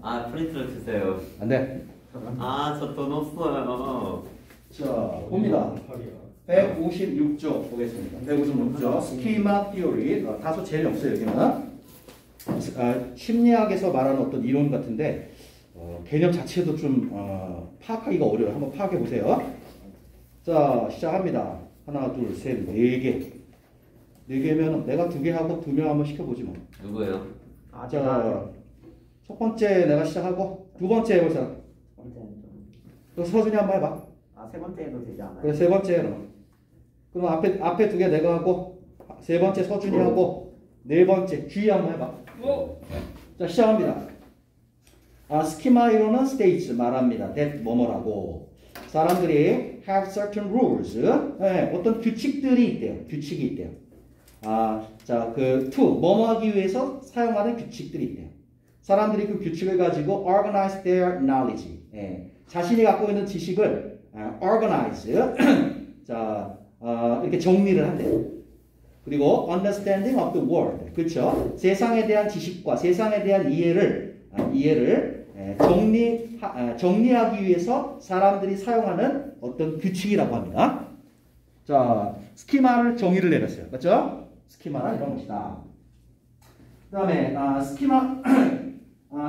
아, 프린트를 주세요. 안 돼. 아, 저 돈 없어요. 자, 봅니다. 156조 보겠습니다. 156조 스키마 티오리. 다소 제일 없어요, 여기는. 심리학에서 말하는 어떤 이론 같은데 개념 자체도 좀 파악하기가 어려워요. 한번 파악해 보세요. 자, 시작합니다. 하나, 둘, 셋, 네 개. 네 개면 내가 두 개 하고 두 명 한번 시켜보지 뭐. 누구예요? 자, 첫 번째 내가 시작하고 두 번째 해보자. 또 서준이 한번 해봐. 세 번째 해도 되지 않아요? 그래, 세 번째 해라. 그럼 앞에 두 개 내가 하고 세 번째 서준이 하고 네 번째 주희 한번 해봐. 자, 시작합니다. 스키마 이론은 states 말합니다. that 뭐뭐라고. 사람들이 have certain rules. 네, 어떤 규칙들이 있대요. 규칙이 있대요. 자, 그 to 뭐뭐 하기 위해서 사용하는 규칙들이 있대요. 사람들이 그 규칙을 가지고 organize their knowledge. 자신이 갖고 있는 지식을 organize. 자, 이렇게 정리를 한대요. 그리고 understanding of the world. 그렇죠? 세상에 대한 지식과 세상에 대한 이해를 정리하기 위해서 사람들이 사용하는 어떤 규칙이라고 합니다. 자, 스키마를 정의를 내렸어요. 맞죠? 스키마는 이런 것이다. 그 다음에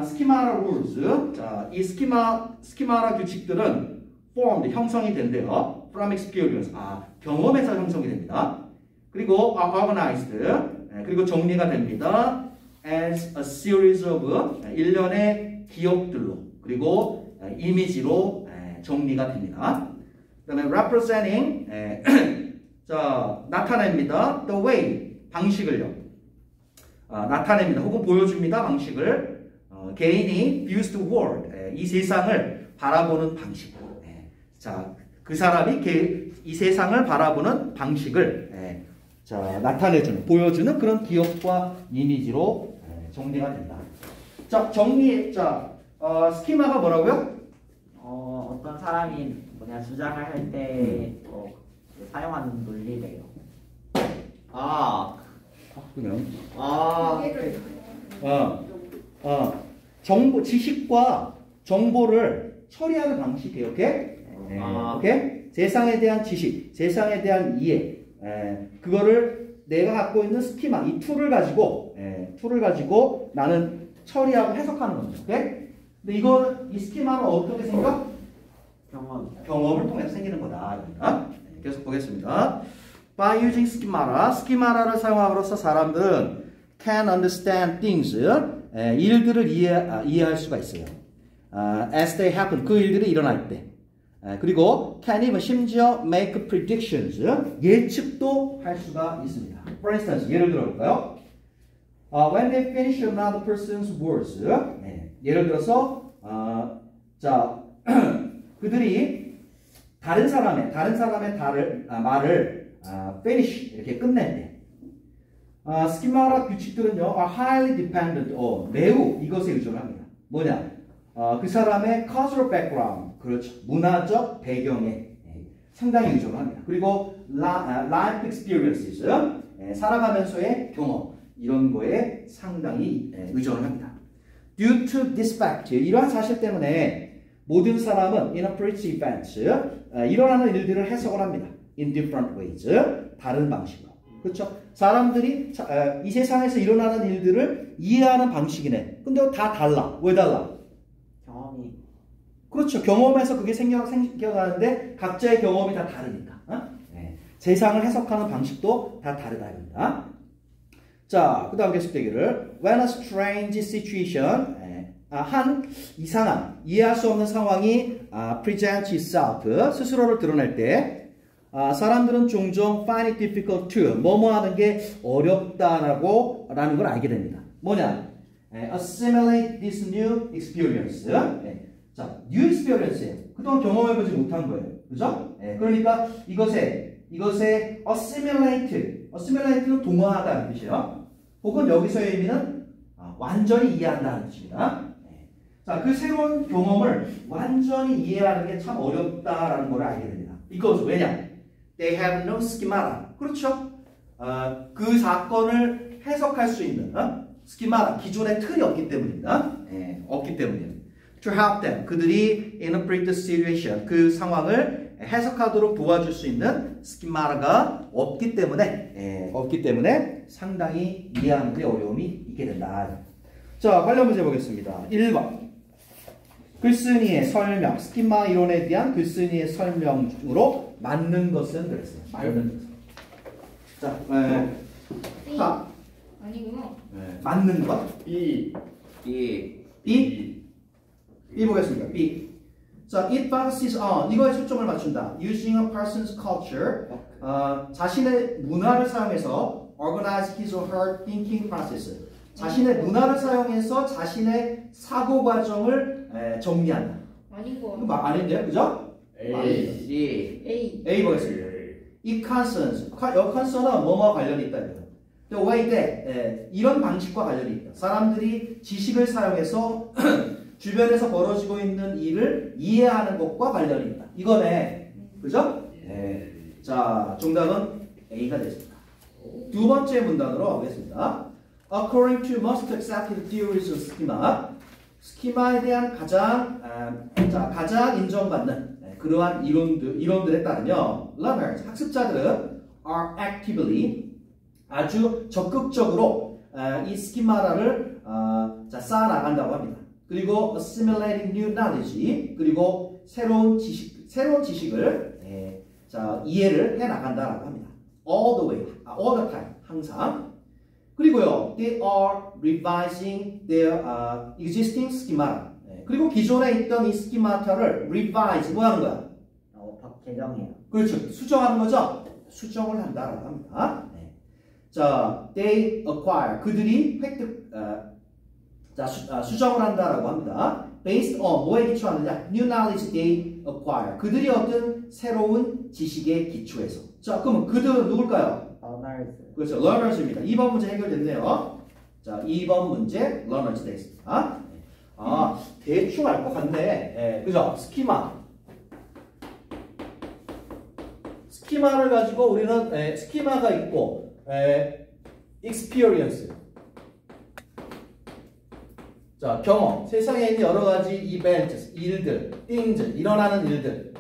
스키마라 rules. 자, 이 스키마라 규칙들은 formed, 형성이 된대요. from experience. 경험에서 형성이 됩니다. 그리고 organized. 그리고 정리가 됩니다. as a series of 일련의 기억들로 그리고 이미지로 정리가 됩니다. 그 다음에 representing 자, 나타냅니다. the way 방식을요. 나타냅니다. 혹은 보여줍니다. 방식을 개인이 views the world 이 세상을 바라보는 방식. 자, 그 사람이 이 세상을 바라보는 방식을 자, 나타내주는, 보여주는 그런 기억과 이미지로 정리가 된다. 자, 스키마가 뭐라고요? 어떤 사람이 주장을 할 때 사용하는 논리래요. 그냥. 지식과 정보를 처리하는 방식이에요. 오케이? 오케이? 세상에 대한 지식, 세상에 대한 이해, 그거를 내가 갖고 있는 스키마, 이 툴을 가지고 나는 처리하고 해석하는 거죠. 오케이? 근데 이 스키마는 어떻게 생겨? 경험을 통해서 생기는 거다. 계속 보겠습니다. By using schemata, 스키마라를 사용함으로써 사람들은 can understand things, 일들을 이해할 수가 있어요. As they happen, 그 일들이 일어날 때. 그리고 can even 심지어 make predictions, 예측도 할 수가 있습니다. For instance, 예를 들어볼까요? When they finish another person's words, 예를 들어서 자 그들이 다른 사람의 말을 finish 이렇게 끝낼 때 스키마라 규칙들은요 are highly dependent on 매우 이것에 의존합니다. 뭐냐? 그 사람의 cultural background, 그렇죠. 문화적 배경에 상당히 의존합니다. 그리고 life experiences, 살아가면서의 경험, 이런 거에 상당히 의존을 합니다. Due to this fact, 이러한 사실 때문에 모든 사람은 interprets events, 일어나는 일들을 해석을 합니다. in different ways, 다른 방식으로. 그렇죠? 사람들이 이 세상에서 일어나는 일들을 이해하는 방식이네. 근데 다 달라. 왜 달라? 경험이. 그렇죠. 경험에서 그게 생겨나는데 각자의 경험이 다 다르니까. 세상을 해석하는 방식도 다 다르다 입니다. 자, 그 다음 계속되기를 When a strange situation, 한 이상한, 이해할 수 없는 상황이 presents itself, 스스로를 드러낼 때 사람들은 종종 find it difficult to, 뭐뭐 하는 게 어렵다라는 걸 알게 됩니다. 뭐냐? assimilate this new experience. 자, new experience예요. 그동안 경험해보지 못한 거예요. 그죠? 그러니까 이것에 assimilate는 동화하다는 뜻이에요. 혹은 여기서의 의미는 완전히 이해한다는 뜻입니다. 자, 그 새로운 경험을 완전히 이해하는 게 참 어렵다라는 걸 알게 됩니다. because 왜냐? They have no schemata. 그렇죠? 그 사건을 해석할 수 있는 스키마 기존의 틀이 없기 때문입니다. 없기 때문이에요. To help them 그들이 interpret the situation 그 상황을 해석하도록 도와줄 수 있는 스키마가 없기 때문에 상당히 이해하는 데 어려움이 있게 된다. 자, 관련 문제 보겠습니다. 1번 글쓴이의 설명, 스키마 이론에 대한 글쓴이의 설명으로 맞는 것은 그랬어요. 맞는 것. 자, 자, 아니구나. 맞는 것. B B 보겠습니다. B. 자, it focuses on 이거에 초점을 맞춘다. Using a person's culture, 자신의 문화를 사용해서 organize his or her thinking process. 자신의 문화를 사용해서 자신의 사고 과정을 정리한다. 아닌 거. 이거 아닌데요, 그죠? A 보겠습니다. 이 concerns, 컨서는 뭐뭐와 관련이 있다. The way that 이런 방식과 관련이 있다. 사람들이 지식을 사용해서 주변에서 벌어지고 있는 일을 이해하는 것과 관련이 있다. 이거네, 그죠? 자, 정답은 A가 되겠습니다. 두 번째 문단으로 가겠습니다. According to most accepted theories of schema, 스키마에 대한 가장 인정받는 그러한 이론들에 따르며 learners, 학습자들은 are actively 아주 적극적으로 이 스키마를 쌓아나간다고 합니다. 그리고 assimilating new knowledge 그리고 새로운 지식을 이해를 해 나간다라고 합니다. all the way, all the time, 항상. 그리고요, they are revising their existing schema. 그리고 기존에 있던 이 스키마타를 revise 뭐 하는 거야? 개정해요. 그렇죠. 수정하는 거죠. 수정을 한다라고 합니다. 자, they acquire 그들이 수정을 한다라고 합니다. Based on 뭐에 기초하느냐? New knowledge they acquire 그들이 얻은 새로운 지식에 기초해서. 자, 그러면 그들은 누굴까요? 그렇죠. learners입니다. 2번 문제 해결됐네요. 자, 2번 문제 learners 되겠습니다. 대충 알 것 같네. 그죠? 스키마를 가지고 우리는 스키마가 있고 experience. 자, 경험. 세상에 있는 여러 가지 events, 일들, things, 일어나는 일들.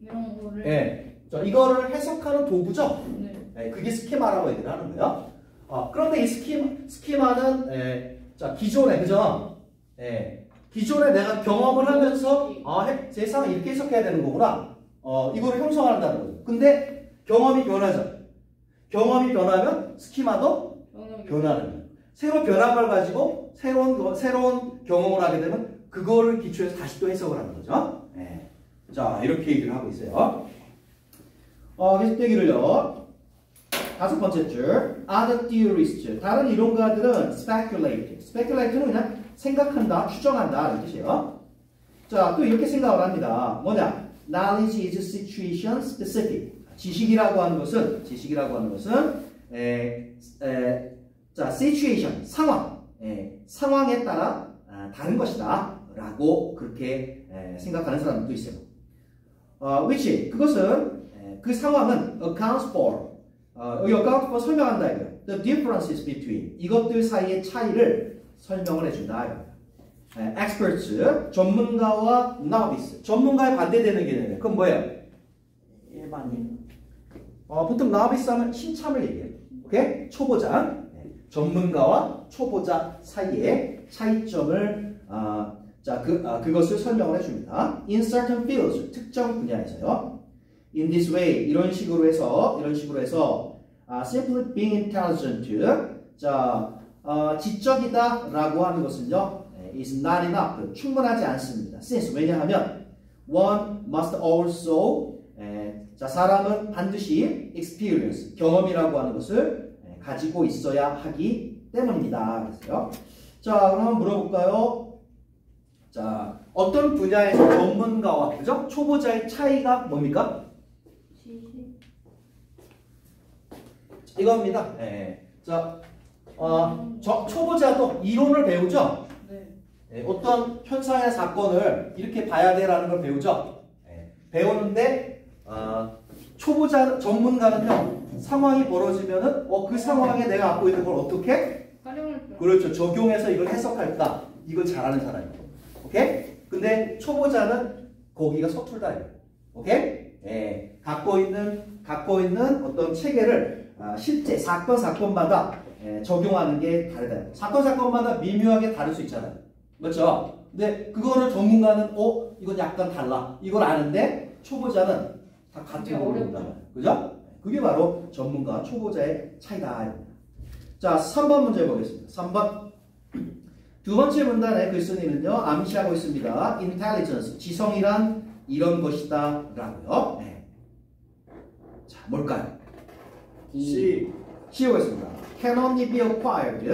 이런 거를. 자, 이거를 해석하는 도구죠? 네. 그게 스키마라고 얘기를 하는 거예요. 그런데 이 스키마는 기존에, 그죠? 기존에 내가 경험을 하면서 세상을 이렇게 해석해야 되는 거구나. 이거를 형성한다는 거죠. 근데 경험이 변하죠. 경험이 변하면 스키마도 변하는 거예요. 새로 변한 걸 가지고 새로운 경험을 하게 되면 그거를 기초해서 다시 또 해석을 하는 거죠. 자, 이렇게 얘기를 하고 있어요. 계속되기를요. 다섯 번째 줄. Other theorists. 다른 이론가들은 speculate. speculate는 그냥 생각한다, 추정한다 이런 뜻이에요. 자, 또 이렇게 생각을 합니다. 뭐냐? Knowledge is situation specific. 지식이라고 하는 것은 situation, 상황에 따라 다른 것이다 라고 그렇게 생각하는 사람도 있어요. which 그것은 그 상황은 accounts for 설명한다 이거예요. The differences between 이것들 사이의 차이를 설명을 해준다. experts 전문가와 novice 전문가에 반대되는 개념이에요. 그건 뭐예요? 일반인. 보통 novice 하면 신참을 얘기해요. 오케이? 초보자. 전문가와 초보자 사이의 차이점을 그것을 설명을 해줍니다. In certain fields 특정 분야에서요. In this way 이런 식으로 해서 simply being intelligent 지적이다라고 하는 것은요 is not enough 충분하지 않습니다. Since 왜냐하면 one must also 사람은 반드시 experience 경험이라고 하는 것을 가지고 있어야 하기 때문입니다. 그래서요. 자, 그럼 한번 물어볼까요? 자, 어떤 분야에서 전문가와 그죠? 초보자의 차이가 뭡니까? 이겁니다. 자, 초보자도 이론을 배우죠? 어떤 현상이나 사건을 이렇게 봐야 돼라는 걸 배우죠? 배우는데, 전문가는요, 상황이 벌어지면은, 그 상황에 내가 갖고 있는 걸 어떻게 활용할 줄. 그렇죠. 적용해서 이걸 해석할까? 이걸 잘하는 사람이에요. 오케이? 근데 초보자는 거기가 서툴다. 오케이? 예. 갖고 있는 어떤 체계를 실제 사건마다 적용하는 게 다르다. 사건마다 미묘하게 다를 수 있잖아요. 그렇죠? 근데 그거를 전문가는 이건 약간 달라. 이걸 아는데 초보자는 다 같은 걸로 본다. 그죠? 그게 바로 전문가와 초보자의 차이다. 자, 3번 문제 보겠습니다. 3번. 두 번째 문단의 글쓴이는요, 암시하고 있습니다. intelligence, 지성이란 이런 것이다. 라고요. 네. 자, 뭘까요? C. C 보겠습니다. Can only be acquired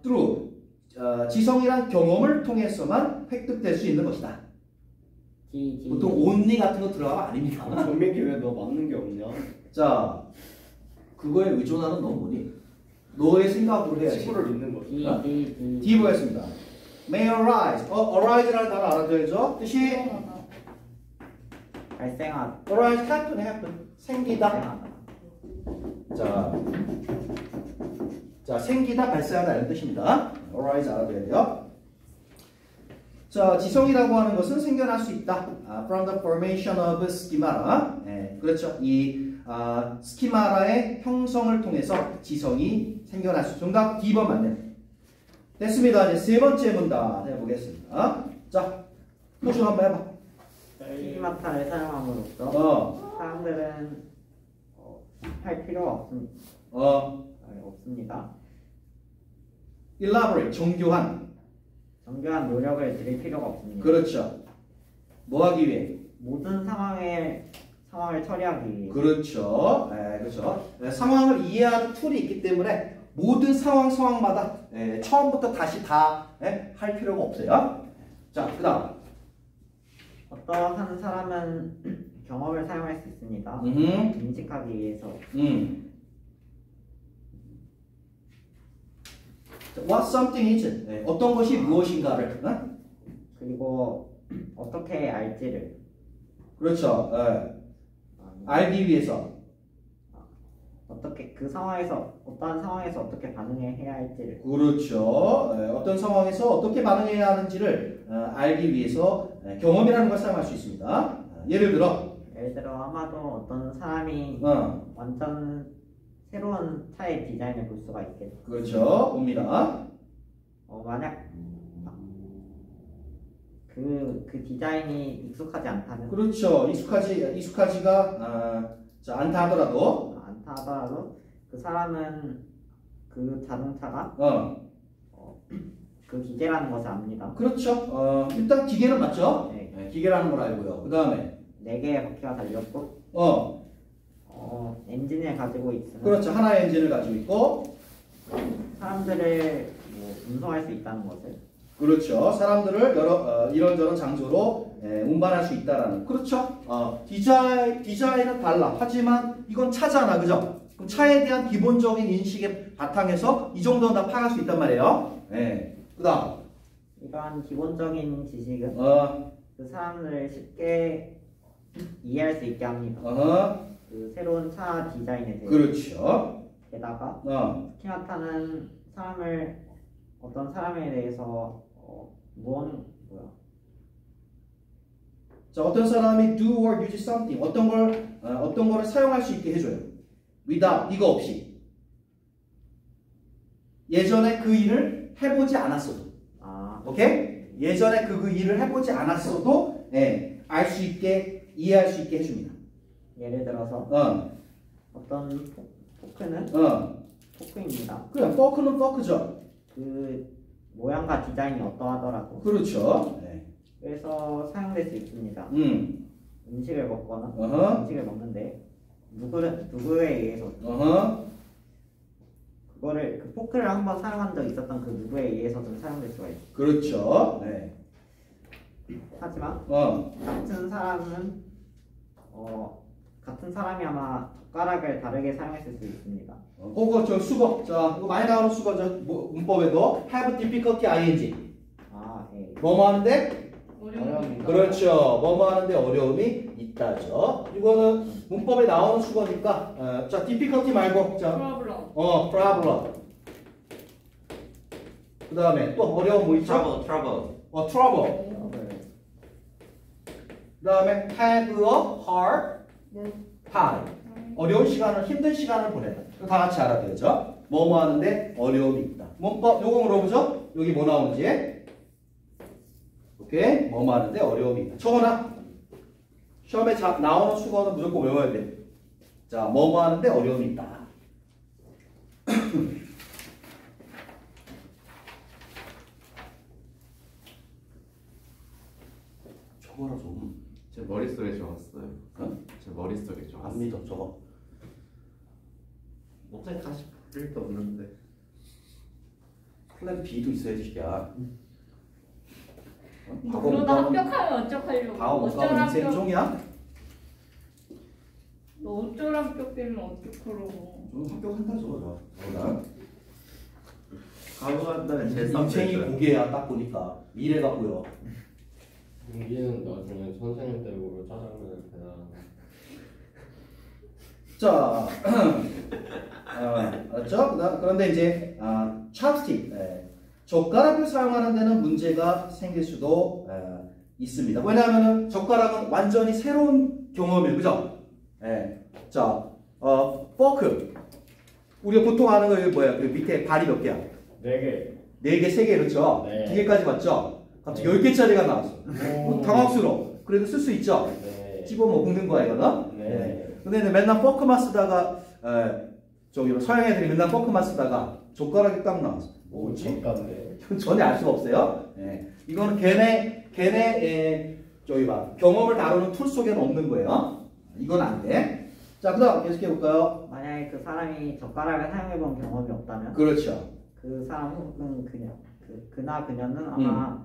through. 지성이란 경험을 통해서만 획득될 수 있는 것이다. 보통 only 같은 거 들어가면 아닙니다. 전민기 왜 너 맞는 게 없냐? 자, 그거에 의존하는 너 뭐니? 너의 생각으로 해야지. 친구를 믿는 거지. D 보겠습니다. May arise. arise라는 단어 알아둬야죠. 뜻이 발생하다. arise, happen. 생기다. 자, 생기다, 발생하다 이런 뜻입니다. arise 알아둬야 돼요. 자, 지성이라고 하는 것은 생겨날 수 있다. From the formation of schemata. 그렇죠. 이 스키마라의 형성을 통해서 지성이 생겨날 수 있다. 정답 D번 맞네요. 됐습니다. 이제 세 번째 문단 해보겠습니다. 자, 표준 한번 해봐. 스키마타를 사용함으로써 사람들은 할 필요가 없습니다. elaborate, 정교한. 정교한 노력을 들일 필요가 없습니다. 그렇죠. 뭐 하기 위해? 모든 상황을 처리하기 위해. 그렇죠. 그렇죠. 상황을 이해하는 툴이 있기 때문에 모든 상황마다 처음부터 다시 다 할 필요가 없어요. 자, 그 다음. 어떠한 사람은 경험을 사용할 수 있습니다. 인식하기 위해서. What something is. 어떤 것이 무엇인가를. 그리고 어떻게 알지를. 그렇죠. 알기 위해서. 어떻게 어떠한 상황에서 어떻게 반응해야 할지를. 그렇죠. 어떤 상황에서 어떻게 반응해야 하는지를 알기 위해서 경험이라는 걸 사용할 수 있습니다. 예를 들어 아마도 어떤 사람이 완전 새로운 차의 디자인을 볼 수가 있겠죠. 그렇죠. 봅니다. 만약 그 디자인이 익숙하지 않다면. 그렇죠. 익숙하지가 않다 하더라도 그 사람은 그 자동차가 그 기계라는 것을 압니다. 그렇죠. 일단 기계는 맞죠? 네. 기계라는 걸 알고요. 그 다음에 4개의 바퀴가 달렸고 엔진을 가지고 있으면 그렇죠. 하나의 엔진을 가지고 있고 사람들을 운송할 수 있다는 것을. 그렇죠. 사람들을 이런저런 장소로 운반할 수 있다라는. 그렇죠. 디자인은 달라. 하지만 이건 차잖아. 그죠? 그럼 차에 대한 기본적인 인식의 바탕에서 이 정도는 다 파악할 수 있단 말이에요. 그 다음. 이러한 기본적인 지식은 그 사람들을 쉽게 이해할 수 있게 합니다. 그 새로운 차 디자인에 대해서. 그렇죠. 게다가 스키마타는 어떤 사람에 대해서 자, 어떤 사람이 do or use something, 어떤 거를 사용할 수 있게 해줘요. without, 이거 없이. 예전에 그 일을 해보지 않았어도. 오케이? 예전에 그 일을 해보지 않았어도 알 수 있게, 이해할 수 있게 해줍니다. 예를 들어서 어떤 포크는 포크입니다. 그냥 포크는 포크죠. 그 모양과 디자인이 어떠하더라도. 그렇죠. 그래서 사용될 수 있습니다. 음식을 먹거나 음식을 먹는데 누구에 의해서 그 포크를 한번 사용한 적 있었던 그 누구에 의해서 좀 사용될 수가 있어요. 그렇죠. 하지만 같은 사람이 아마 젓가락을 다르게 사용했을 수 있습니다. 저 수거. 자, 이거 많이 나오는 수거죠. 문법에도 have difficulty ing. 예. 뭐뭐 하는데? 어려움이. 그렇죠. 뭐뭐 하는데 어려움이 있다죠. 이거는 문법에 나오는 수거니까 자, difficulty 말고 자, 프로블럼. problem. 그 다음에 또 어려운 뭐 있죠? trouble. 그 다음에 have a hard time. 어려운 시간을, 힘든 시간을 보내다. 이거 다 같이 알아둬야죠. 뭐뭐 하는데 어려움이 있다. 문법 요거 물어보죠. 여기 뭐 나오는지. 오케이. 뭐뭐 하는데 어려움이 있다. 적어놔. 시험에 나오는 수거는 무조건 외워야 돼. 자, 뭐뭐 하는데 어려움이 있다. 적어라 좀. 제 머릿속에 적었어요. 어? 제 머릿속에 안 적었어요. 믿어, 적어. 어차피 다시 풀 게 없는데. 플랜 B도 있어야지, 야. 그러다 합격하면 어떡하려고? 다음 어쩔 문과는 인생 합격? 종이야? 너 어쩔 합격되면 어떡하려고? 좀 합격한다 저거다. 저거다. 가보한다면 제 인생이 고개야 딱 보니까 미래 같고요. 용기는 나중에 선생님 댁으로 짜장면을 배달하는. 자, 알았죠? 그런데 이제 찹스틱, 젓가락을 사용하는 데는 문제가 생길 수도 있습니다. 왜냐하면 젓가락은 완전히 새로운 경험이에요, 그죠? 자, 포크. 우리가 보통 하는 거 뭐야? 그 밑에 발이 몇 개야? 4개. 4개, 3개 그렇죠? 네. 2개까지 봤죠? 갑자기 10개짜리가 나왔어. 당황스러워. 그래도 쓸 수 있죠? 네. 씹어 먹는 거야, 이거는? 네. 근데 맨날 포크만 쓰다가, 저기 서양 애들이 맨날 포크만 쓰다가 젓가락이 딱 나왔어. 뭐지? 같네. 전혀 알 수가 없어요. 이거는 걔네, 저기 봐. 경험을 다루는 툴 속에는 없는 거예요. 이건 안 돼. 자, 그 다음 계속해 볼까요? 만약에 그 사람이 젓가락을 사용해본 경험이 없다면 그렇죠. 그 사람 혹은 그나 그녀는 아마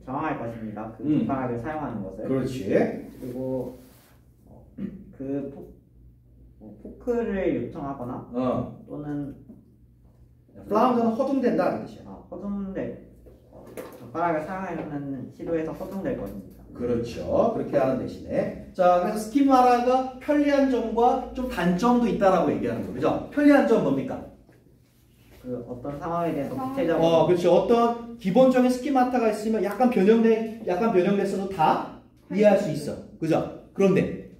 정할 것입니다. 그 젓가락을 사용하는 것을. 그렇지. 그리고 포크를 요청하거나 또는 플라운드는 허둥댄다 그 뜻이야. 허둥될 젓가락을 사용하는 시도에서 허둥될 것입니다. 그렇죠. 그렇게 하는 대신에 자, 그래서 스키마라가 편리한 점과 좀 단점도 있다라고 얘기하는 거죠. 그죠? 편리한 점 뭡니까? 그 어떤 상황에 대해서 구체적으로 그렇죠. 어떤 기본적인 스키마타가 있으면 약간 변형됐어도 다 이해할 수 있어. 그죠? 그런데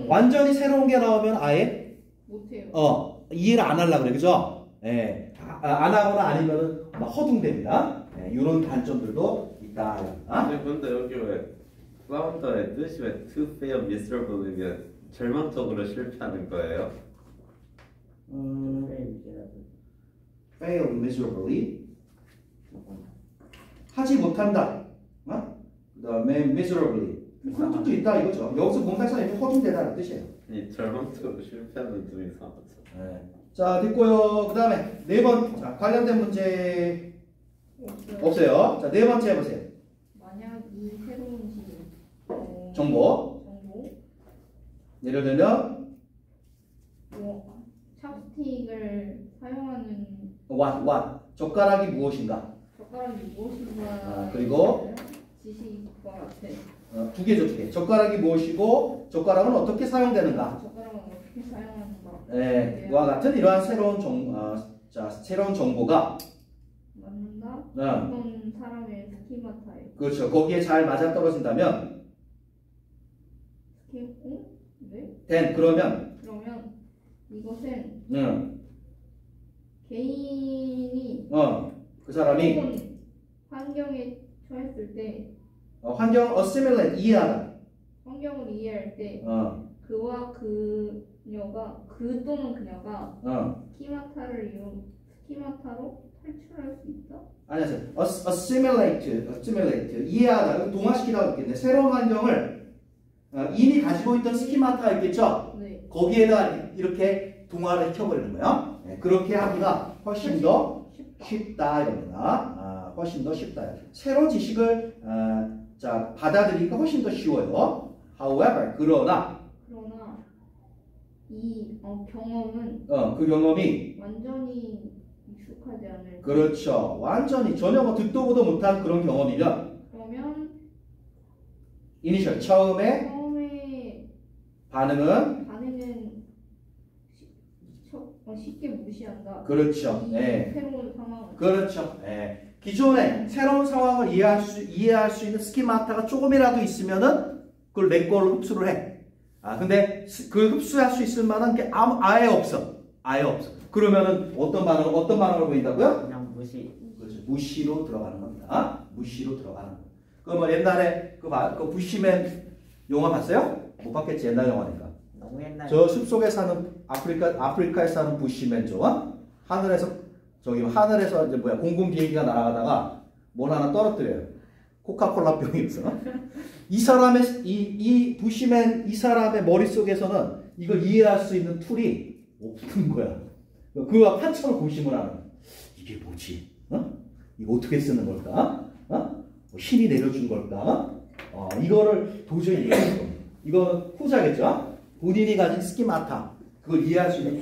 완전히 새로운 게 나오면 아예 못해요. 이해를 안 하려고 그래. 그죠? 안 하거나 아니면은 막 허둥댑니다. 이런 단점들도 있다. 근데 여기 왜 플라운더의 뜻이 왜 to fail miserably면 절망적으로 실패하는 거예요? fail miserably 하지 못한다. 그 다음에 miserably 그런 뜻도 있다 이거죠. 여기서 공사에서 이렇게 허둥대다는 뜻이에요. 이 절망적으로 실패하는 좀 이상하죠. 자, 됐고요. 그 다음에 4번 자, 관련된 문제 없어요. 자, 4번째 해보세요. 만약 이 새로운 정보 예를 들면 찹스틱을 사용하는 what 젓가락이 무엇인가? 젓가락이 무엇인가 그리고 지식과 같아. 2개죠, 2개. 젓가락이 무엇이고 젓가락은 어떻게 사용되는가? 젓가락은 어떻게 사용하는가? 그와 같은 이러한 새로운 정보가 맞는다? 어떤 사람의 스키마타에 그렇죠. 거기에 잘 맞아떨어진다면 네? 그러면 이것은 개인이 그 사람이 새로운 환경에 처했을 때 assimilate 이해하다. 환경을 이해할 때 그와 그녀가 또는 그녀가 스키마타로 탈출할 수 있다? 아니요, assimilate 이해하다. 동화시키라고 했겠네. 새로운 환경을 이미 가지고 있던 스키마타가 있겠죠. 네. 거기에다 이렇게 동화를 시켜버리는 거예요. 그렇게 하기가 훨씬 더 쉽다 이겁니다. 훨씬 더 쉽다. 새로운 지식을 받아들이기가 훨씬 더 쉬워요. However, 그러나 이 경험은 그 경험이 완전히 익숙하지 않을 그렇죠. 완전히 전혀 듣도 보도 못한 그런 경험이면 그러면 이니셜 처음에 반응은 쉽게 무시한다. 그렇죠. 이 네. 새로운 상황. 그렇죠. 네. 기존에 새로운 상황을 이해할 수 있는 스키마타가 조금이라도 있으면은 그걸 내 걸로 흡수를 해. 근데 그 흡수할 수 있을 만한 게 아예 없어. 아예 없어. 그러면은 어떤 반응을 보인다고요? 그냥 무시. 그렇죠. 무시로 들어가는 겁니다. 무시로 들어가는 거. 뭐 옛날에 그 부시맨 영화 봤어요? 못 봤겠지. 옛날 영화니까. 너무 옛날. 저 숲속에 사는 아프리카에 사는 부시맨죠. 하늘에서 이제 공군 비행기가 날아가다가 뭘 하나 떨어뜨려요. 코카콜라 병이었어. 이 부시맨 이 사람의 머릿속에서는 이걸 이해할 수 있는 툴이 없는 거야. 그와 판처럼 고심을 하는 거야. 이게 뭐지? 이거 어떻게 쓰는 걸까? 힘이 내려준 걸까? 이거를 도저히 이해할 수 없는. 이거는 후자겠죠? 본인이 가진 스키마타 그걸 이해할 수 있는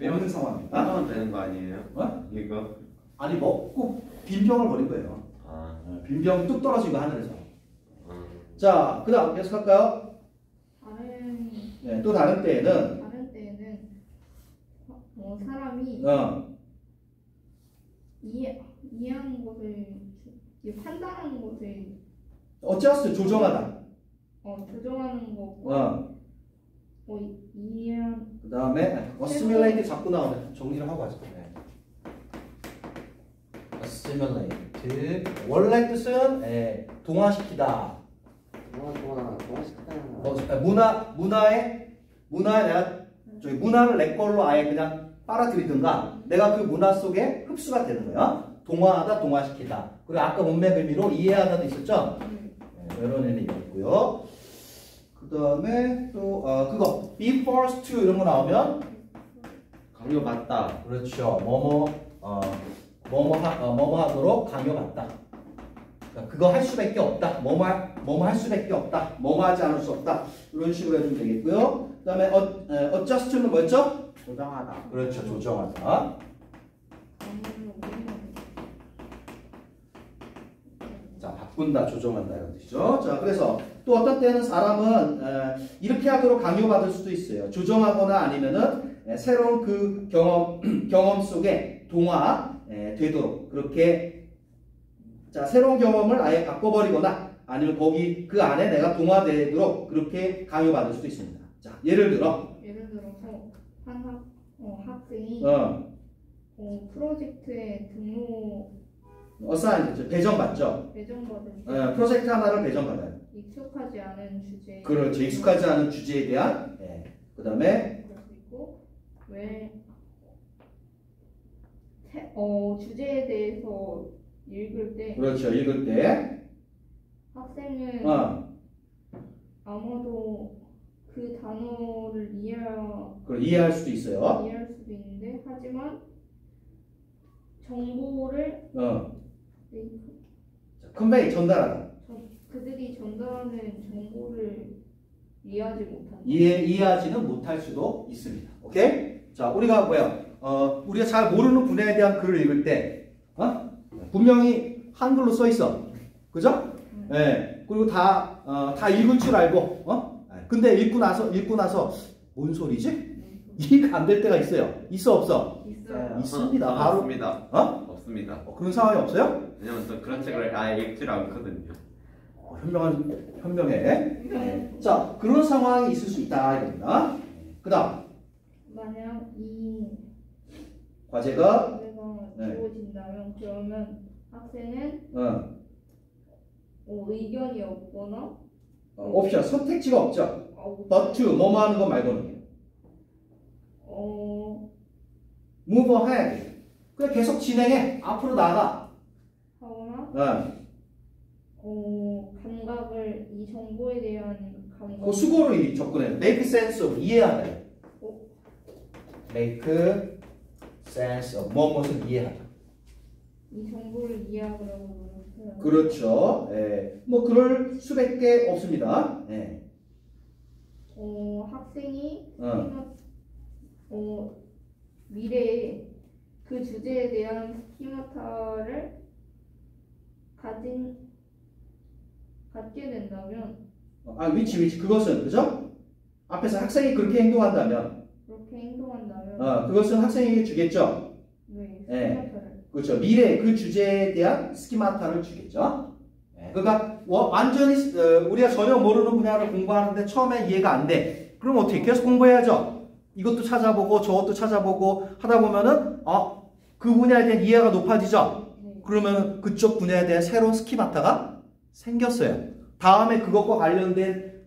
없는 상황입니다. 하면 되는 거 아니에요? 이거? 아니 먹고 빈병을 버린 거예요. 빈병 뚝 떨어진 거 하늘에서. 자, 그 다음 계속할까요? 네, 또 다른 때에는 사람이 이해하는 것을 판단하는 것을 adjust 조정하다. 조정하는 거고 이해한 그 다음에 assimilate 자꾸 나오네. 정리를 하고 하자. 네. assimilate 원래 뜻은 동화시키다. 문화에 내가 문화를 내 걸로 아예 그냥 빨아들이든가 내가 그 문화 속에 흡수가 되는 거야. 동화하다, 동화시키다. 그리고 아까 문맥 의미로 이해하다도 있었죠. 이런 의미 있고요. 그 다음에 또 그거 be forced to 이런 거 나오면 강요받다. 그렇죠. 뭐뭐 하도록 강요받다. 그거 할 수밖에 없다. 뭐뭐 할 수밖에 없다. 뭐뭐 하지 않을 수 없다. 이런 식으로 해주면 되겠고요. 그 다음에 adjust는 뭐였죠? 조정하다. 그렇죠. 조정하다. 자, 바꾼다, 조정한다 이런 뜻이죠. 자, 그래서 또 어떤 때는 사람은 이렇게 하도록 강요받을 수도 있어요. 조정하거나 아니면은 새로운 그 경험 속에 동화되도록 그렇게 자 새로운 경험을 아예 바꿔버리거나 아니면 거기 그 안에 내가 동화되도록 그렇게 강요받을 수도 있습니다. 자, 예를 들어서 한 학생이 프로젝트에 어사인 배정받죠. 배정받은 프로젝트 하나를 배정받아요. 익숙하지 않은 주제. 그렇죠. 익숙하지 않은 주제에 대한 그 다음에 그리고 주제에 대해서 읽을 때 그렇죠. 읽을 때 학생은 아마도 그 단어를 이해할 수도 있어요. 이해할 수도 있는데 하지만 정보를 컨베이 전달하다. 그들이 전달하는 정보를 이해하지 못한다. 이해하지는 못할 수도 있습니다. 오케이? 자, 우리가 우리가 잘 모르는 분야에 대한 글을 읽을 때 분명히 한글로 써 있어. 그죠? 네. 그리고 다 읽을 줄 알고 근데 읽고 나서 뭔 소리지? 이해가 안 될 때가 있어요. 있어 없어? 있어요. 있습니다. 바로 없습니다. 없습니다. 그런 상황이 없어요? 왜냐면 저 그런 책을 아예 읽질 않거든요. 현명해. 자, 그런 상황이 있을 수 있다 이겁니다. 그다음 만약 이 과제가 주어진다면 그러면 학생은 의견이 없거나 옵션 선택지가 없죠. but to 뭐뭐 하는 것 말고는 move ahead. 그냥 계속 진행해. 앞으로 나가. 하거나 감각을 이 정보에 대한 감각 그 수고로 접근해. make sense of 이해하다. make sense of 무엇을 이해하다. 이 정보를 이해하려고 노력해요. 그렇죠. 뭐 그럴 수밖에 없습니다. 학생이 미래에 그 주제에 대한 스키마타를 갖게 된다면 위치 그것은 그죠? 앞에서 학생이 그렇게 행동한다면 그것은 학생에게 주겠죠. 네. 네. 스키마타를. 그렇죠. 미래 그 주제에 대한 스키마타를 주겠죠. 그러니까 완전히 우리가 전혀 모르는 분야를 공부하는데 처음에 이해가 안 돼. 그럼 어떻게 계속 공부해야죠. 이것도 찾아보고 저것도 찾아보고 하다 보면은 그 분야에 대한 이해가 높아지죠. 네. 그러면 그쪽 분야에 대한 새로운 스키마타가 생겼어요. 다음에 그것과 관련된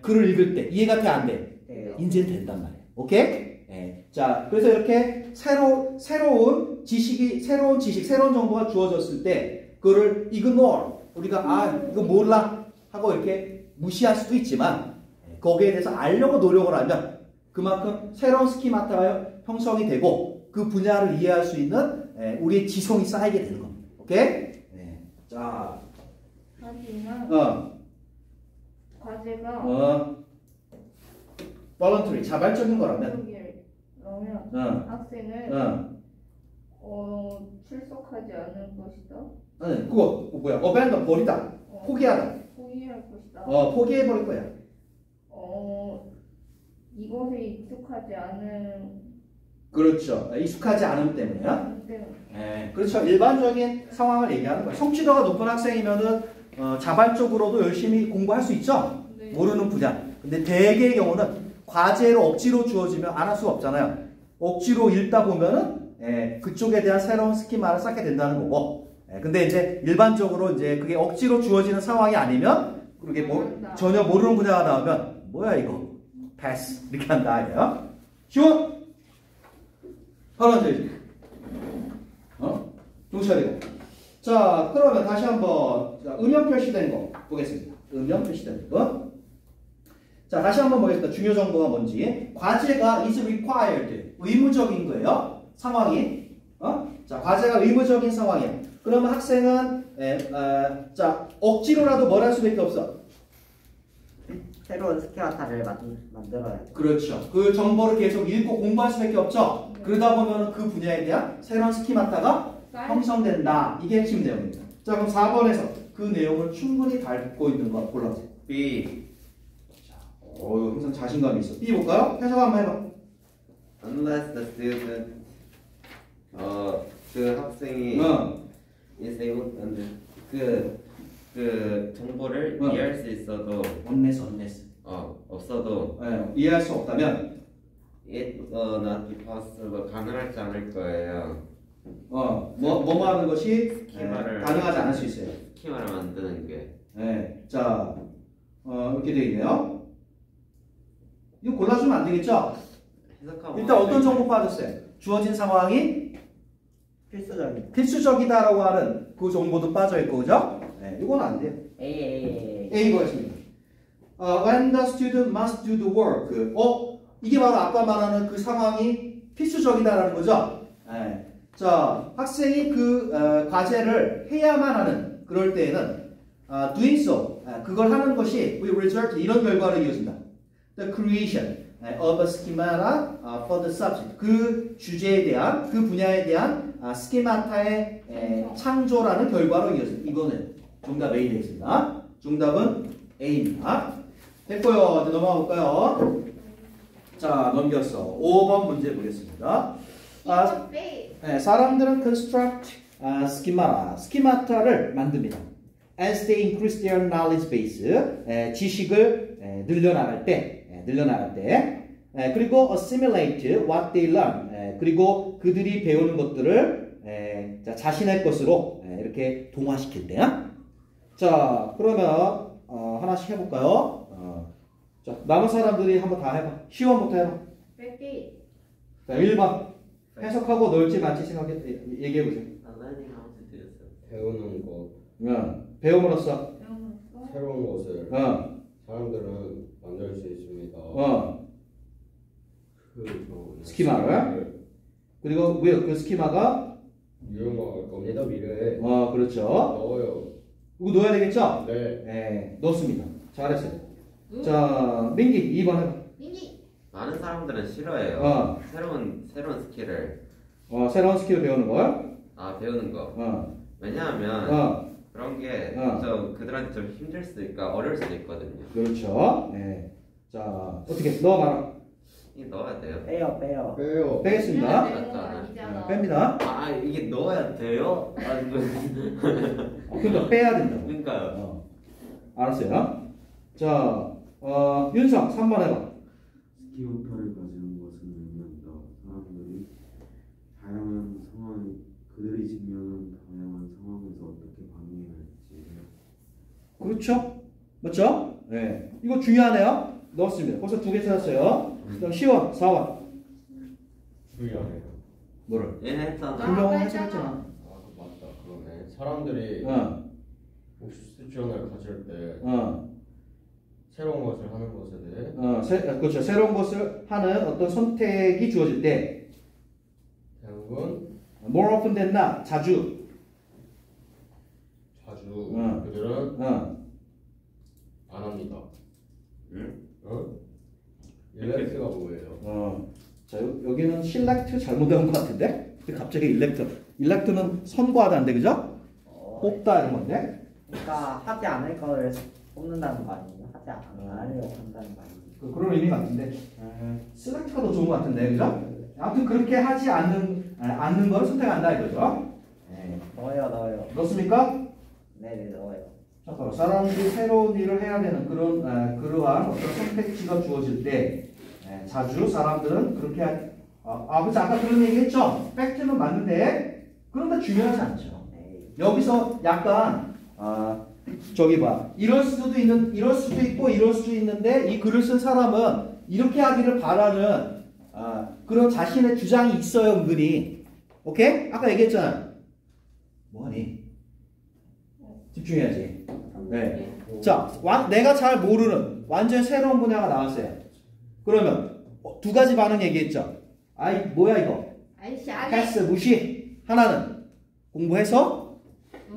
글을 읽을 때 이해가 돼 안 돼? 네. 이제는 된단 말이에요. 오케이? 자, 그래서 이렇게 새로운 지식, 새로운 정보가 주어졌을 때 그거를 ignore, 우리가 이거 몰라 하고 이렇게 무시할 수도 있지만 거기에 대해서 알려고 노력을 하면 그만큼 새로운 스키마타가 형성이 되고 그 분야를 이해할 수 있는 우리의 지성이 쌓이게 되는 겁니다. 오케이? 자, 하지만 과제가 voluntary, 자발적인 거라면 그러면 학생은 출석하지 않을 것이다. 그거 뭐야? abandon, 버리다, 포기하다. 포기할 것이다. 포기해버릴 거야. 이것에 익숙하지 않은 그렇죠. 익숙하지 않음 때문에요. 때문에. 그렇죠. 일반적인 상황을 얘기하는 거예요. 성취도가 높은 학생이면은 자발적으로도 열심히 공부할 수 있죠. 네. 모르는 분야. 근데 대개의 경우는 과제로 억지로 주어지면 안 할 수가 없잖아요. 억지로 읽다 보면은 그쪽에 대한 새로운 스키마를 쌓게 된다는 거고. 근데 이제 일반적으로 이제 그게 억지로 주어지는 상황이 아니면 그게 전혀 모르는 분야가 나오면 뭐야 이거 패스 이렇게 한다 이거예요. 쉬워? 바로 앉아야지. 종차리고. 자, 그러면 다시 한번 음영 표시된 거 보겠습니다. 음영 표시된 거. 자, 다시 한번 보겠습니다. 중요 정보가 뭔지. 과제가 is required. 의무적인 거예요. 상황이. 자, 과제가 의무적인 상황이에요. 그러면 학생은 자, 억지로라도 뭘 할 수밖에 없어. 새로운 스키마타를 만들어야 돼. 그렇죠. 그 정보를 계속 읽고 공부할 수밖에 없죠. 그러다 보면 그 분야에 대한 새로운 스키마타가 형성된다. 이게 핵심 내용입니다. 자, 그럼 4번에서 그 내용을 충분히 담고 있는 거 골라보세요. B. 자, 항상 자신감이 있어. B 볼까요? 해석 한번 해봐. Unless the student 그 학생이 is able 그 정보를 이해할 수 있어도 unless 없어도 이해할 수 없다면 it will not be possible 가능하지 않을 거예요. 뭐 하는 것이 스키마를 가능하지 않을 수 있어요. 스키마를 만드는 게. 자, 이렇게 되어 있네요. 이거 골라주면 안 되겠죠? 해석하고 일단 어떤 정보 빠졌어요? 주어진 상황이 필수적이다라고 하는 그 정보도 빠져 있고, 그죠? 이건 안 돼요. A 거였습니다. When the student must do the work. 이게 바로 아까 말하는 그 상황이 필수적이다라는 거죠. 자, 학생이 그 과제를 해야만 하는 그럴 때에는 doing so, 그걸 하는 것이 will result 이런 결과로 이어진다. The creation of a schemata for the subject. 그 주제에 대한, 그 분야에 대한 스키마타의 창조라는 결과로 이어진다. 이거는 정답 A 되겠습니다. 정답은 A입니다. 됐고요. 이제 넘어가 볼까요? 자, 넘겼어. 5번 문제 보겠습니다. 사람들은 construct schemata를 만듭니다. As they increase their knowledge base, 지식을 늘려나갈 때, 그리고 assimilate what they learn, 그리고 그들이 배우는 것들을 자신의 것으로 이렇게 동화시킬 때야. 자, 그러면 하나씩 해볼까요? 자, 남은 사람들이 한번 다 해봐. 시원부터 해봐. 자, 1번. 해석하고 넓지 많지 생각해 얘기해보세요. 배우는 것, 배움으로써 새로운 것을 사람들은 만들 수 있습니다. 스키마를. 그리고 그 스키마가 유용할 겁니다. 미래에. 그렇죠. 넣어요. 이거 넣어야 되겠죠? 네. 넣습니다. 잘했어요. 자, 민기 2번 해봐. 많은 사람들은 싫어해요. 새로운 스킬을. 새로운 스킬을 배우는 걸? 배우는 거. 왜냐하면 그런 게 좀 그들한테 좀 힘들 수도 있고 어려울 수도 있거든요. 그렇죠. 자, 어떻게 넣어봐라. 이 넣어야 돼요. 빼요. 빼요. 빼겠습니다. 되는 건 아니잖아. 뺍니다. 아 이게 넣어야 돼요? 아니 그러니까 빼야 된다고. 그러니까요. 알았어요. 자, 윤성 3번 해봐. 스키워터를 가지는 것은 의미한다. 사람들이 다양한 상황, 그들이 직면한 다양한 상황에서 어떻게 반응해야 할지. 그렇죠? 맞죠? 네. 이거 중요하네요. 넣었습니다. 벌써 2개 찾았어요. 그다음 시원 4번. 주의하네요. 뭐를? 얘네 했잖아. 분명히 아, 해석했잖아. 아, 맞다. 그러네. 사람들이 옥수수전을 가질 때 새로운 것을 하는 것에 대해 그렇죠. 새로운 것을 하는 어떤 선택이 주어질 때 대부분 more often than not, 자주 그들은 안 합니다. 응? 일렉트가 뭐예요? 자, 여기는 select 잘못한 것 같은데? 갑자기 elect는 선고하다는데, 그죠? 뽑다 이런 건데? 그러니까 하지 않을 거를 뽑는다는 거 아니에요? 하지 않으려고 한다는 거 아니에요? 그런 의미 같은데, select가 더 좋은 것 같은데, 그죠? 아무튼 그렇게 하지 않는 걸 선택한다 이거죠? 네. 넣어요. 그렇습니까? 네네 넣어요. 잠깐만, 사람들이 새로운 일을 해야 되는 그러한 어떤 선택지가 주어질 때 자주 사람들은 그렇게 그래서 아까 그런 얘기 했죠? 팩트는 맞는데 그런데 중요하지 않죠. 여기서 약간 저기 봐, 이럴 수도 있고 이럴 수도 있는데 이 글을 쓴 사람은 이렇게 하기를 바라는 그런 자신의 주장이 있어요, 은근히. 오케이? 아까 얘기했잖아. 뭐하니? 집중해야지. 네. 자, 내가 잘 모르는 완전 새로운 분야가 나왔어요. 그러면 2가지 반응 얘기했죠. 아이 뭐야 이거? 아이씨 안 해. 패스 무시. 하나는 공부해서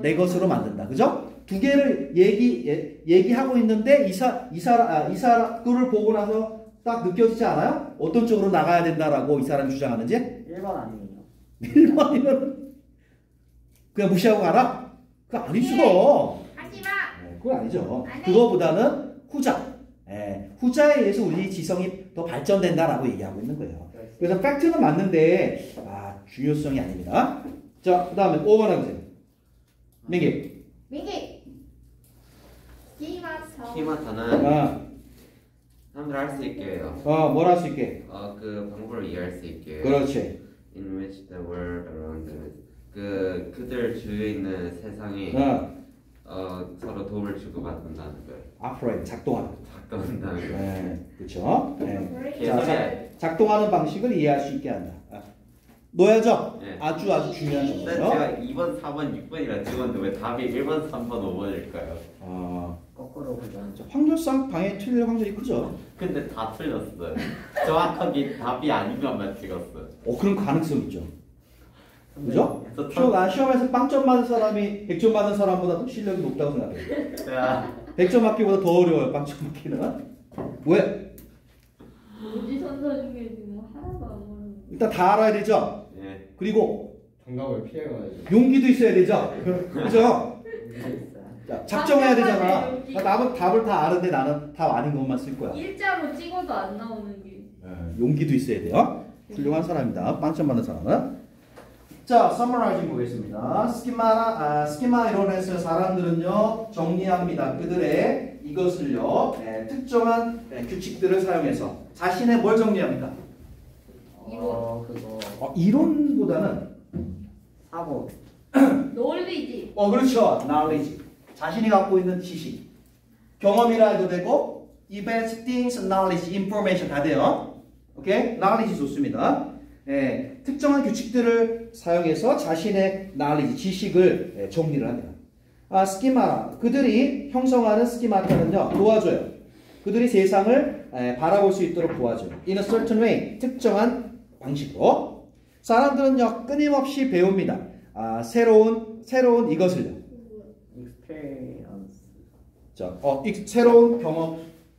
내 것으로 만든다. 그죠? 2개를 얘기하고 있는데 이 사람 그를 보고 나서 딱 느껴지지 않아요? 어떤 쪽으로 나가야 된다라고 이 사람이 주장하는지? 1번 아니에요. 1번이면 그냥 무시하고 가라? 그거 아니죠. 하지마. 그건 아니죠. 안 해. 그거보다는 후자. 후자에 의해서 우리 지성이 더 발전된다라고 얘기하고 있는 거예요. 그래서 팩트는 맞는데 중요성이 아닙니다. 자, 그 다음에 5번 해보세요. 민기. 스키마타는 사람들 할 수 있게 해요. 뭘 할 수 있게? 그 방법을 이해할 수 있게. 그렇지. In which the world around them. 그들 주위에 있는 세상이 서로 도움을 주고받는다는 거예요. operate, 작동하는. 작동한다는 거예요. 그렇죠. 개소리야. 작동하는 방식을 이해할 수 있게 한다. 넣어야죠? 네. 아주 중요한 근데 점이죠. 제가 2번, 4번, 6번이라 찍었는데 왜 답이 1번, 3번, 5번일까요? 거꾸로 보죠. 확률상 방향이 틀릴 확률이 크죠. 근데 다 틀렸어요. 정확하게 답이 아닌 것만 찍었어요. 그런 가능성 있죠. 그죠? 그래서 난 시험에서 빵점 받은 사람이 100점 받은 사람보다도 실력이 높다고 생각해요. 제가 100점 맞기보다 더 어려워요, 빵점 맞기는. 왜? 뭐지 선서 중에 지금 하나도 안 모르는. 일단 다 알아야 되죠? 예. 그리고 정답을 피해가야죠. 용기도 있어야 되죠? 그죠? 자, 작정해야 되잖아. 용기. 남은 답을 다 아는데 나는 답 아닌 것만 쓸 거야. 일자로 찍어도 안 나오는 게. 용기도 있어야 돼요. 훌륭한 사람입니다. 빵점 받는 사람은. 자, summarizing 보겠습니다. 스키마 이론에서 사람들은요 정리합니다. 그들의 이것을요 특정한 규칙들을 사용해서 자신의 뭘 정리합니까? 그거 이론보다는 사고. 논리지. 그렇죠. knowledge. 자신이 갖고 있는 지식, 경험이라 해도 되고 events, things, knowledge, information 다 돼요. 오케이? knowledge 좋습니다. 특정한 규칙들을 사용해서 자신의 knowledge, 지식을 정리를 합니다. 스키마, 그들이 형성하는 스키마타는요 도와줘요. 그들이 세상을 바라볼 수 있도록 도와줘요. In a certain way, 특정한 방식으로. 사람들은요 끊임없이 배웁니다. 새로운 이것을요. experience. 자, 새로운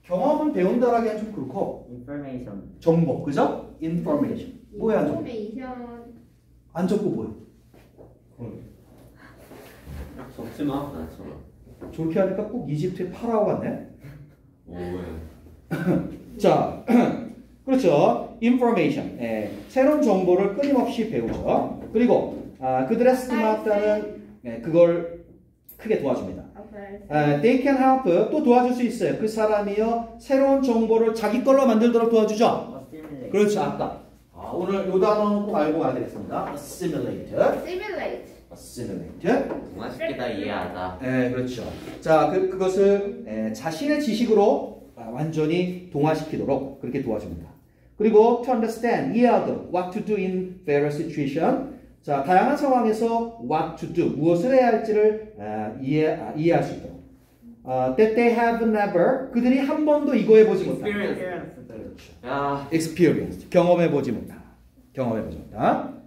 경험은 배운다라기엔 좀 그렇고 information. 정보, 그죠? information. 뭐야 안 적고? 안 적고 뭐야? 적지 마. 저렇게 하니까 꼭 이집트의 파라오 같네. 오해. 자, 그렇죠. information. 새로운 정보를 끊임없이 배우죠. 그리고 그들의 스키마타는 그걸 크게 도와줍니다. They can help 또 도와줄 수 있어요. 그 사람이요 새로운 정보를 자기 걸로 만들도록 도와주죠. assimilate. 그렇죠. 아까 오늘 요 단어는 꼭 알고 가야 되겠습니다. assimilate. assimilate. 동화시키다 이해하다. 그렇죠. 자, 그것을 자신의 지식으로 완전히 동화시키도록 그렇게 도와줍니다. 그리고 to understand, 이해하도록 what to do in various situation. 자, 다양한 상황에서 what to do, 무엇을 해야 할지를 이해할 수 있도록. That they have never, 그들이 한 번도 이거 해보지 못한. Experience. experience. 야, Experience, 경험해보지 못한. 경험해보지 못한.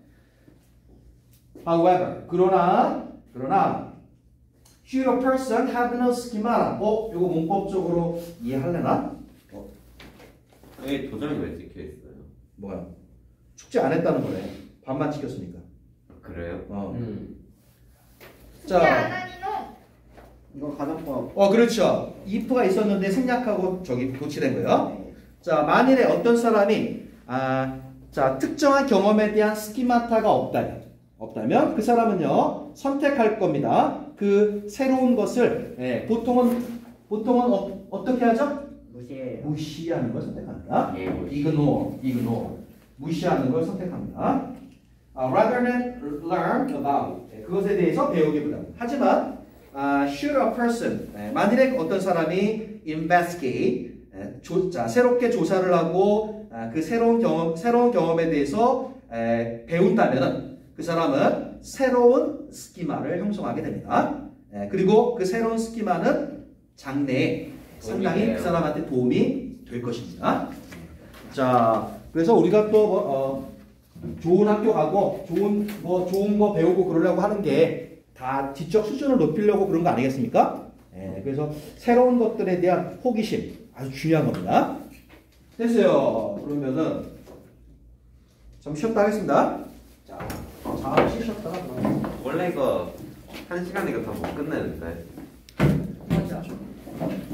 However, 그러나 should a person have no schema? 이거 문법적으로 이해할래나? 여기 도장이 왜 찍혀 있어요? 뭐야? 축제 안 했다는 거네. 반만 찍혔으니까. 그래요? 자, 이거 가정법. 그렇죠. if가 있었는데 생략하고 저기 도치된 거예요. 자, 만일에 어떤 사람이 자 특정한 경험에 대한 스키마타가 없다면 그 사람은요 선택할 겁니다. 그 새로운 것을 보통은 어떻게 하죠? 무시해요. 무시하는 걸 선택합니다. 예, 무시. ignore. 무시하는 걸 선택합니다. Rather than learn about. 그것에 대해서 배우기보다는. 하지만 should a person. 만일에 어떤 사람이 investigate. 자, 새롭게 조사를 하고 그 새로운 경험에 대해서 배운다면은 그 사람은 새로운 스키마를 형성하게 됩니다. 그리고 그 새로운 스키마는 장래에 상당히 그 사람한테 도움이 될 것입니다. 자, 그래서 우리가 또 좋은 학교 가고 좋은 거 배우고 그러려고 하는 게 다 지적 수준을 높이려고 그런 거 아니겠습니까? 그래서 새로운 것들에 대한 호기심 아주 중요한 겁니다. 됐어요. 그러면은 좀 쉬었다 하겠습니다. 자, 잠시 쉬었다가 원래 이거 1시간이니까 다 못 끝내는데. 맞아.